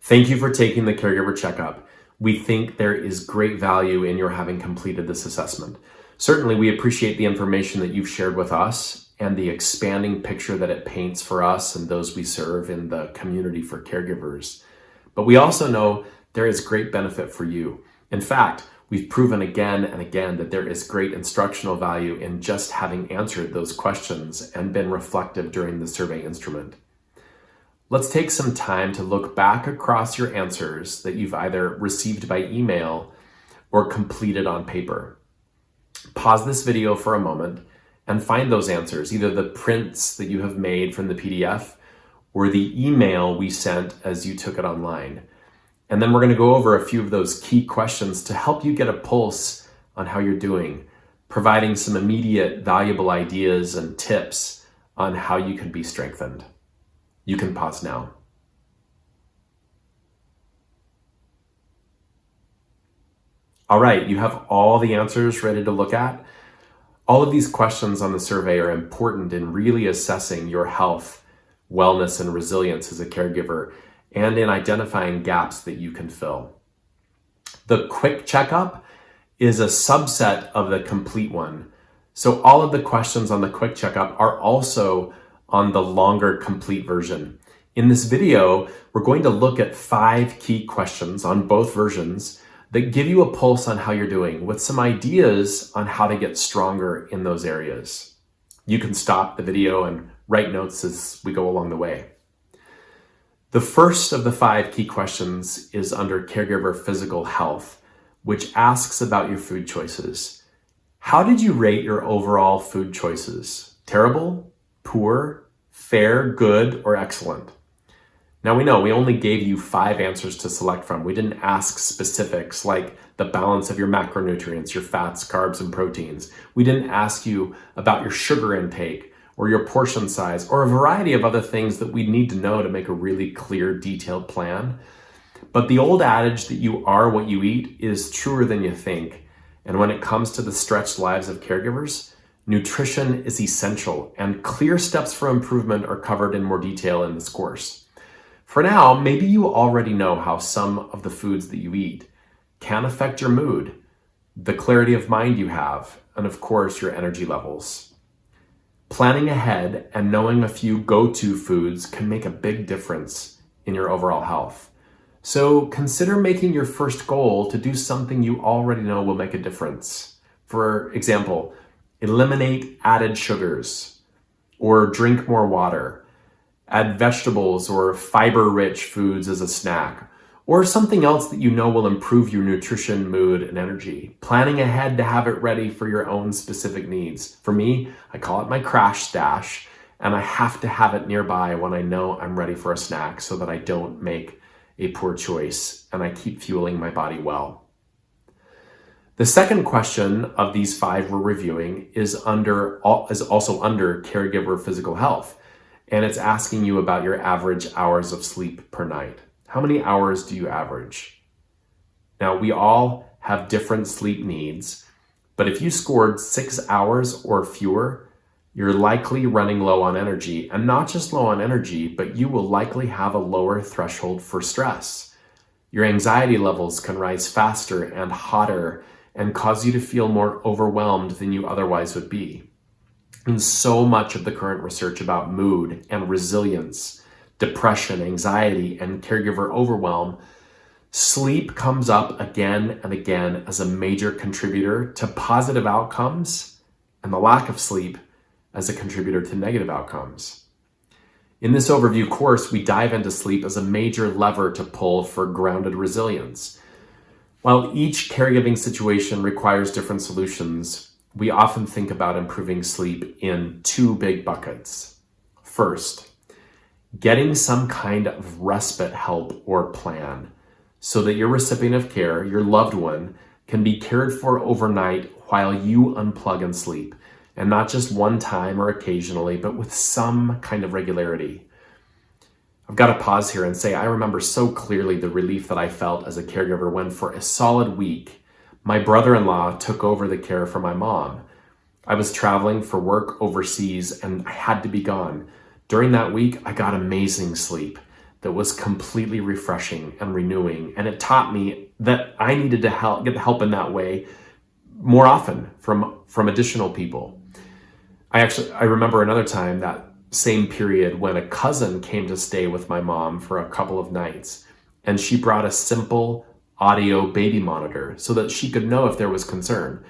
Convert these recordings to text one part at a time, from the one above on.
Thank you for taking the Caregiver Checkup. We think there is great value in your having completed this assessment. Certainly, we appreciate the information that you've shared with us and the expanding picture that it paints for us and those we serve in the community for caregivers. But we also know there is great benefit for you. In fact, we've proven again and again that there is great instructional value in just having answered those questions and been reflective during the survey instrument. Let's take some time to look back across your answers that you've either received by email or completed on paper. Pause this video for a moment and find those answers, either the prints that you have made from the PDF or the email we sent as you took it online. And then we're going to go over a few of those key questions to help you get a pulse on how you're doing, providing some immediate valuable ideas and tips on how you can be strengthened. You can pause now. All right, you have all the answers ready to look at. All of these questions on the survey are important in really assessing your health, wellness, and resilience as a caregiver, and in identifying gaps that you can fill. The quick checkup is a subset of the complete one. So all of the questions on the quick checkup are also on the longer complete version. In this video, we're going to look at 5 key questions on both versions that give you a pulse on how you're doing with some ideas on how to get stronger in those areas. You can stop the video and write notes as we go along the way. The first of the 5 key questions is under Caregiver Physical Health, which asks about your food choices. How did you rate your overall food choices? Terrible, poor, fair, good, or excellent? Now we know we only gave you 5 answers to select from. We didn't ask specifics like the balance of your macronutrients, your fats, carbs, and proteins. We didn't ask you about your sugar intake or your portion size or a variety of other things that we need to know to make a really clear, detailed plan. But the old adage that you are what you eat is truer than you think. And when it comes to the stretched lives of caregivers, nutrition is essential, and clear steps for improvement are covered in more detail in this course. For now, maybe you already know how some of the foods that you eat can affect your mood, the clarity of mind you have, and of course, your energy levels. Planning ahead and knowing a few go-to foods can make a big difference in your overall health. So consider making your first goal to do something you already know will make a difference. For example, eliminate added sugars, or drink more water, add vegetables or fiber-rich foods as a snack, or something else that you know will improve your nutrition, mood, and energy. Planning ahead to have it ready for your own specific needs. For me, I call it my crash stash, and I have to have it nearby when I know I'm ready for a snack so that I don't make a poor choice and I keep fueling my body well. The second question of these 5 we're reviewing is also under Caregiver Physical Health, and it's asking you about your average hours of sleep per night. How many hours do you average? Now, we all have different sleep needs, but if you scored 6 hours or fewer, you're likely running low on energy, and not just low on energy, but you will likely have a lower threshold for stress. Your anxiety levels can rise faster and hotter and cause you to feel more overwhelmed than you otherwise would be. And so much of the current research about mood and resilience, depression, anxiety, and caregiver overwhelm, sleep comes up again and again as a major contributor to positive outcomes, and the lack of sleep as a contributor to negative outcomes. In this overview course, we dive into sleep as a major lever to pull for grounded resilience. While each caregiving situation requires different solutions, we often think about improving sleep in 2 big buckets. First, getting some kind of respite help or plan so that your recipient of care, your loved one, can be cared for overnight while you unplug and sleep, and not just one time or occasionally, but with some kind of regularity. I've got to pause here and say I remember so clearly the relief that I felt as a caregiver when, for a solid week, my brother-in-law took over the care for my mom. I was traveling for work overseas and I had to be gone. During that week, I got amazing sleep. that was completely refreshing and renewing. And it taught me that I needed to get help in that way more often from additional people. I remember another time, that same period, when a cousin came to stay with my mom for a couple of nights, and she brought a simple audio baby monitor so that she could know if there was concern.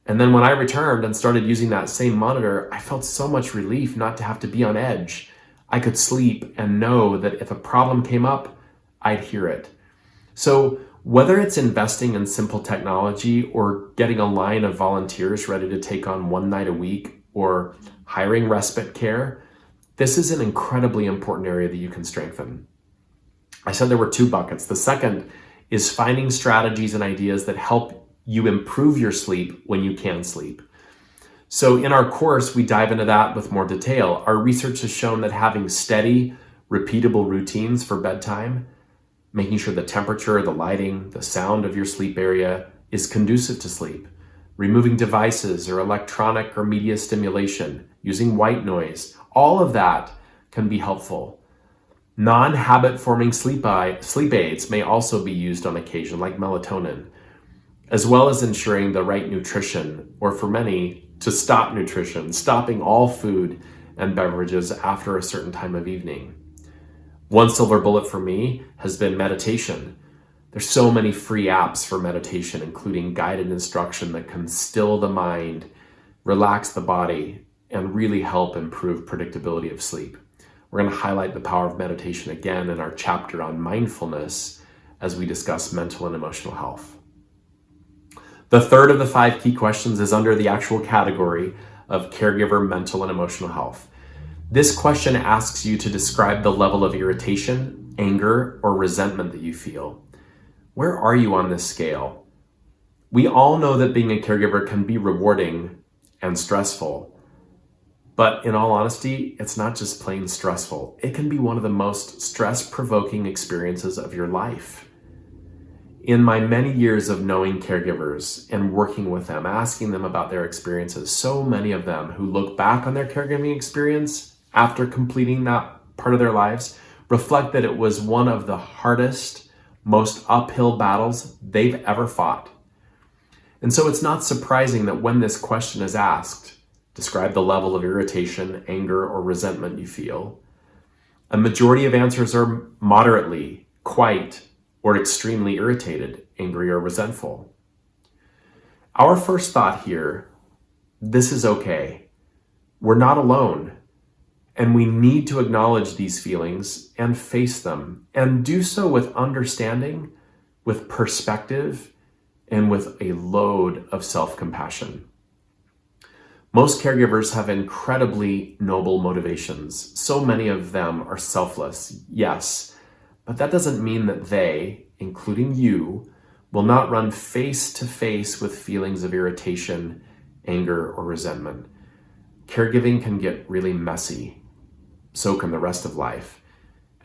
And then when I returned and started using that same monitor, I felt so much relief not to have to be on edge. I could sleep and know that if a problem came up, I'd hear it. So whether it's investing in simple technology or getting a line of volunteers ready to take on one night a week or hiring respite care, this is an incredibly important area that you can strengthen. I said there were 2 buckets. The second is finding strategies and ideas that help you improve your sleep when you can sleep. So in our course, we dive into that with more detail. Our research has shown that having steady, repeatable routines for bedtime, making sure the temperature, the lighting, the sound of your sleep area is conducive to sleep, removing devices or electronic or media stimulation, using white noise, all of that can be helpful. Non-habit forming sleep aids may also be used on occasion, like melatonin, as well as ensuring the right nutrition, or for many, to stop nutrition, stopping all food and beverages after a certain time of evening. One silver bullet for me has been meditation. There's so many free apps for meditation, including guided instruction that can still the mind, relax the body, and really help improve predictability of sleep. We're going to highlight the power of meditation again in our chapter on mindfulness as we discuss mental and emotional health. The third of the 5 key questions is under the actual category of caregiver mental and emotional health. This question asks you to describe the level of irritation, anger, or resentment that you feel. Where are you on this scale? We all know that being a caregiver can be rewarding and stressful. But in all honesty, it's not just plain stressful. It can be one of the most stress-provoking experiences of your life. In my many years of knowing caregivers and working with them, asking them about their experiences, so many of them who look back on their caregiving experience after completing that part of their lives reflect that it was one of the hardest, most uphill battles they've ever fought. And so it's not surprising that when this question is asked, describe the level of irritation, anger, or resentment you feel, a majority of answers are moderately, quite, or extremely irritated, angry, or resentful. Our first thought here, this is okay. We're not alone. And we need to acknowledge these feelings and face them, and do so with understanding, with perspective, and with a load of self-compassion. Most caregivers have incredibly noble motivations. So many of them are selfless, yes, but that doesn't mean that they, including you, will not run face to face with feelings of irritation, anger, or resentment. Caregiving can get really messy. So can the rest of life.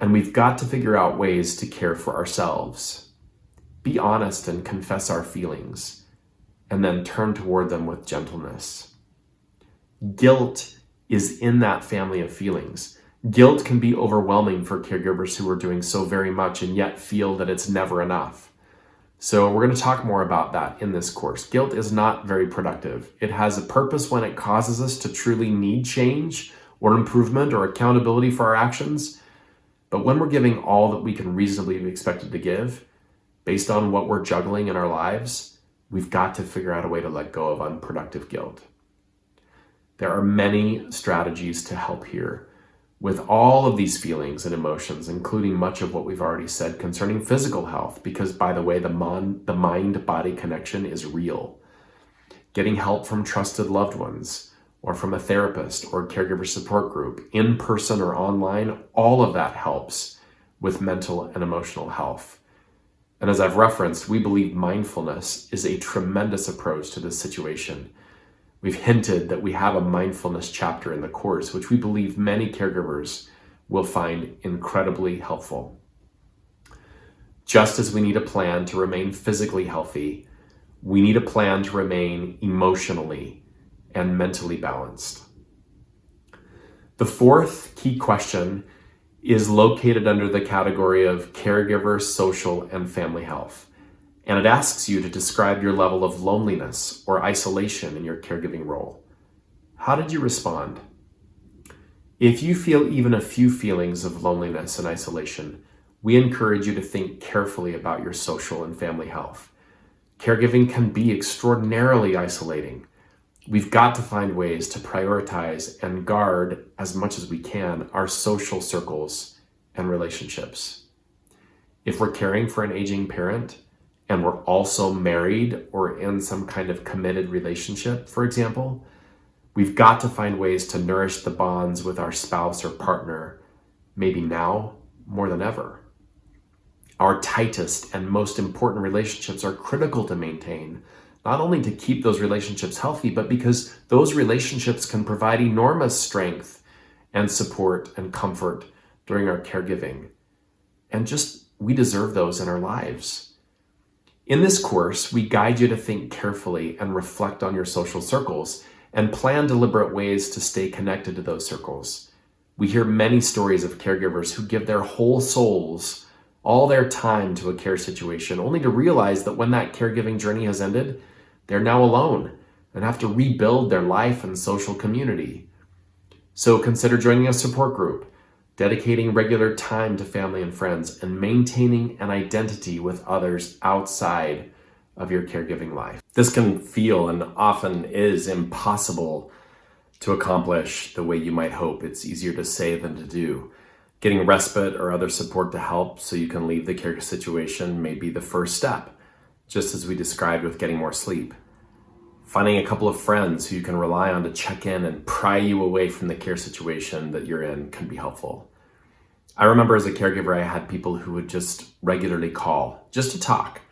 And we've got to figure out ways to care for ourselves. Be honest and confess our feelings, and then turn toward them with gentleness. Guilt is in that family of feelings. Guilt can be overwhelming for caregivers who are doing so very much and yet feel that it's never enough. So we're going to talk more about that in this course. Guilt is not very productive. It has a purpose when it causes us to truly need change or improvement or accountability for our actions. But when we're giving all that we can reasonably be expected to give, based on what we're juggling in our lives, we've got to figure out a way to let go of unproductive guilt. There are many strategies to help here with all of these feelings and emotions, including much of what we've already said concerning physical health, because, by the way, the mind-body connection is real. Getting help from trusted loved ones, or from a therapist or caregiver support group, in person or online, all of that helps with mental and emotional health. And as I've referenced, we believe mindfulness is a tremendous approach to this situation. We've hinted that we have a mindfulness chapter in the course, which we believe many caregivers will find incredibly helpful. Just as we need a plan to remain physically healthy, we need a plan to remain emotionally and mentally balanced. The fourth key question is located under the category of caregiver, social, and family health. And it asks you to describe your level of loneliness or isolation in your caregiving role. How did you respond? If you feel even a few feelings of loneliness and isolation, we encourage you to think carefully about your social and family health. Caregiving can be extraordinarily isolating. We've got to find ways to prioritize and guard, as much as we can, our social circles and relationships. If we're caring for an aging parent and we're also married or in some kind of committed relationship, for example, we've got to find ways to nourish the bonds with our spouse or partner, maybe now more than ever. Our tightest and most important relationships are critical to maintain, not only to keep those relationships healthy, but because those relationships can provide enormous strength and support and comfort during our caregiving. And we deserve those in our lives. In this course, we guide you to think carefully and reflect on your social circles and plan deliberate ways to stay connected to those circles. We hear many stories of caregivers who give their whole souls, all their time to a care situation, only to realize that when that caregiving journey has ended, they're now alone and have to rebuild their life and social community. So consider joining a support group, dedicating regular time to family and friends, and maintaining an identity with others outside of your caregiving life. This can feel and often is impossible to accomplish the way you might hope. It's easier to say than to do. Getting respite or other support to help so you can leave the care situation may be the first step, just as we described with getting more sleep. Finding a couple of friends who you can rely on to check in and pry you away from the care situation that you're in can be helpful. I remember as a caregiver, I had people who would just regularly call, just to talk.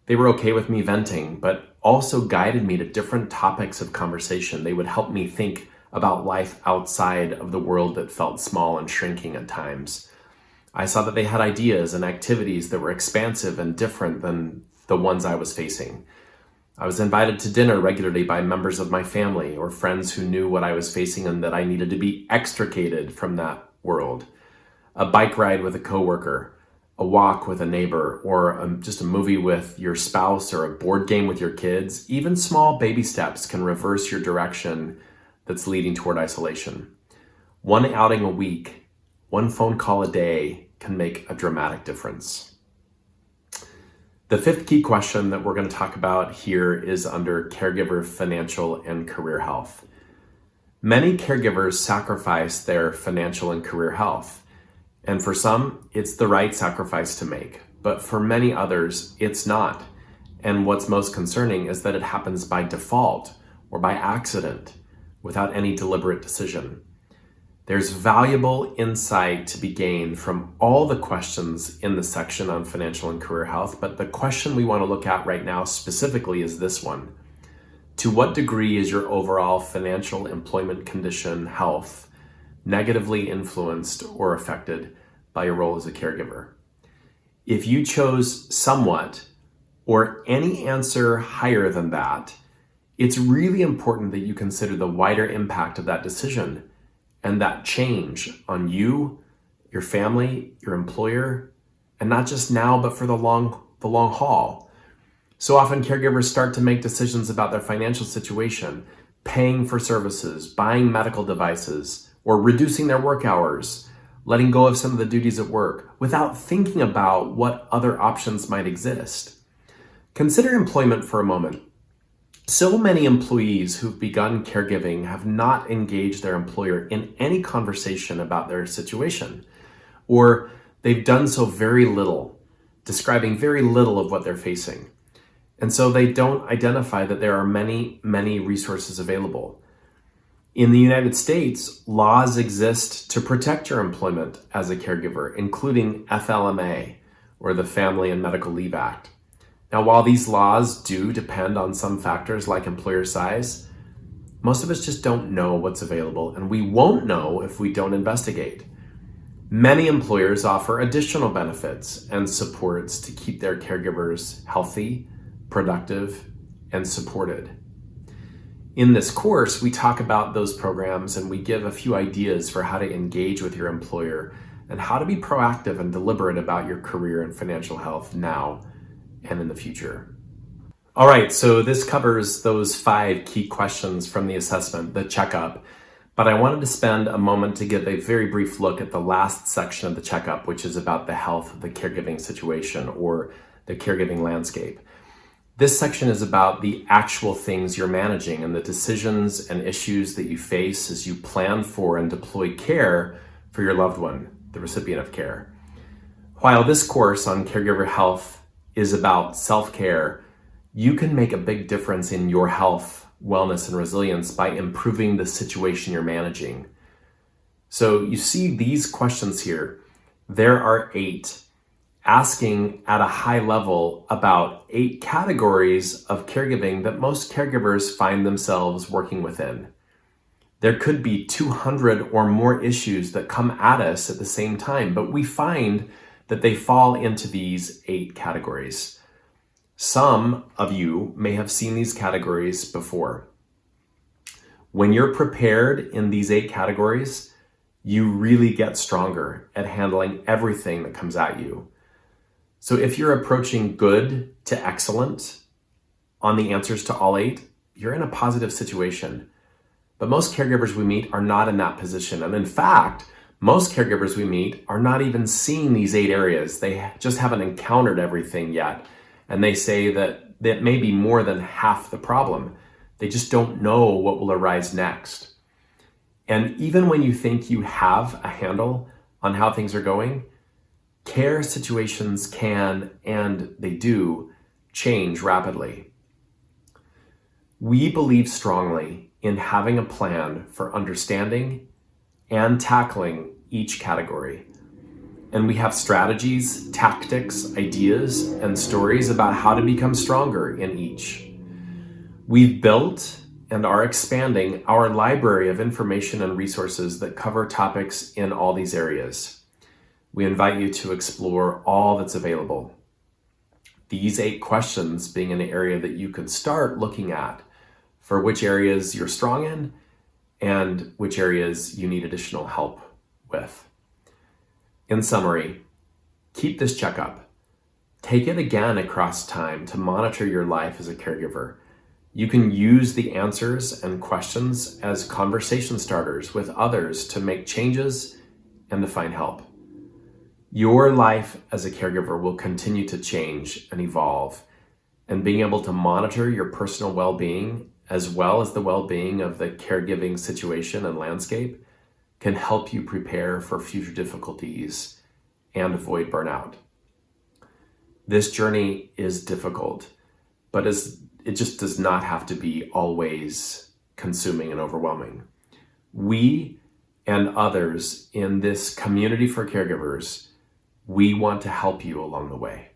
They were okay with me venting, but also guided me to different topics of conversation. They would help me think about life outside of the world that felt small and shrinking at times. I saw that they had ideas and activities that were expansive and different than the ones I was facing. I was invited to dinner regularly by members of my family or friends who knew what I was facing and that I needed to be extricated from that world. A bike ride with a coworker, a walk with a neighbor, or just a movie with your spouse or a board game with your kids. Even small baby steps can reverse your direction that's leading toward isolation. One outing a week, one phone call a day can make a dramatic difference. The fifth key question that we're going to talk about here is under caregiver financial and career health. Many caregivers sacrifice their financial and career health, and for some, it's the right sacrifice to make, but for many others, it's not. And what's most concerning is that it happens by default or by accident, without any deliberate decision. There's valuable insight to be gained from all the questions in the section on financial and career health, but the question we want to look at right now specifically is this one. To what degree is your overall financial employment condition health negatively influenced or affected by your role as a caregiver? If you chose somewhat or any answer higher than that, it's really important that you consider the wider impact of that decision and that change on you, your family, your employer, and not just now, but for the long haul. So often caregivers start to make decisions about their financial situation, paying for services, buying medical devices, or reducing their work hours, letting go of some of the duties at work, without thinking about what other options might exist. Consider employment for a moment. So many employees who've begun caregiving have not engaged their employer in any conversation about their situation, or they've done so very little, describing very little of what they're facing. And so they don't identify that there are many, many resources available. In the United States, laws exist to protect your employment as a caregiver, including FLMA, or the Family and Medical Leave Act. Now, while these laws do depend on some factors like employer size, most of us just don't know what's available, and we won't know if we don't investigate. Many employers offer additional benefits and supports to keep their caregivers healthy, productive, and supported. In this course, we talk about those programs and we give a few ideas for how to engage with your employer and how to be proactive and deliberate about your career and financial health now and in the future. All right, so this covers those 5 key questions from the assessment, the checkup. But I wanted to spend a moment to give a very brief look at the last section of the checkup, which is about the health of the caregiving situation or the caregiving landscape. This section is about the actual things you're managing and the decisions and issues that you face as you plan for and deploy care for your loved one, the recipient of care. While this course on caregiver health is about self-care, you can make a big difference in your health, wellness, and resilience by improving the situation you're managing. So you see these questions here. There are 8, asking at a high level about 8 categories of caregiving that most caregivers find themselves working within. There could be 200 or more issues that come at us at the same time, but we find that they fall into these 8 categories. Some of you may have seen these categories before. When you're prepared in these 8 categories, you really get stronger at handling everything that comes at you. So if you're approaching good to excellent on the answers to all 8, you're in a positive situation. But most caregivers we meet are not in that position. And in fact, most caregivers we meet are not even seeing these 8 areas. They just haven't encountered everything yet. And they say that may be more than half the problem. They just don't know what will arise next. And even when you think you have a handle on how things are going, care situations can, and they do, change rapidly. We believe strongly in having a plan for understanding and tackling each category. And we have strategies, tactics, ideas, and stories about how to become stronger in each. We've built and are expanding our library of information and resources that cover topics in all these areas. We invite you to explore all that's available. These 8 questions being an area that you could start looking at for which areas you're strong in and which areas you need additional help with. In summary, keep this checkup. Take it again across time to monitor your life as a caregiver. You can use the answers and questions as conversation starters with others to make changes and to find help. Your life as a caregiver will continue to change and evolve, and being able to monitor your personal well-being as well as the well-being of the caregiving situation and landscape can help you prepare for future difficulties and avoid burnout. This journey is difficult, but it just does not have to be always consuming and overwhelming. We and others in this community for caregivers, we want to help you along the way.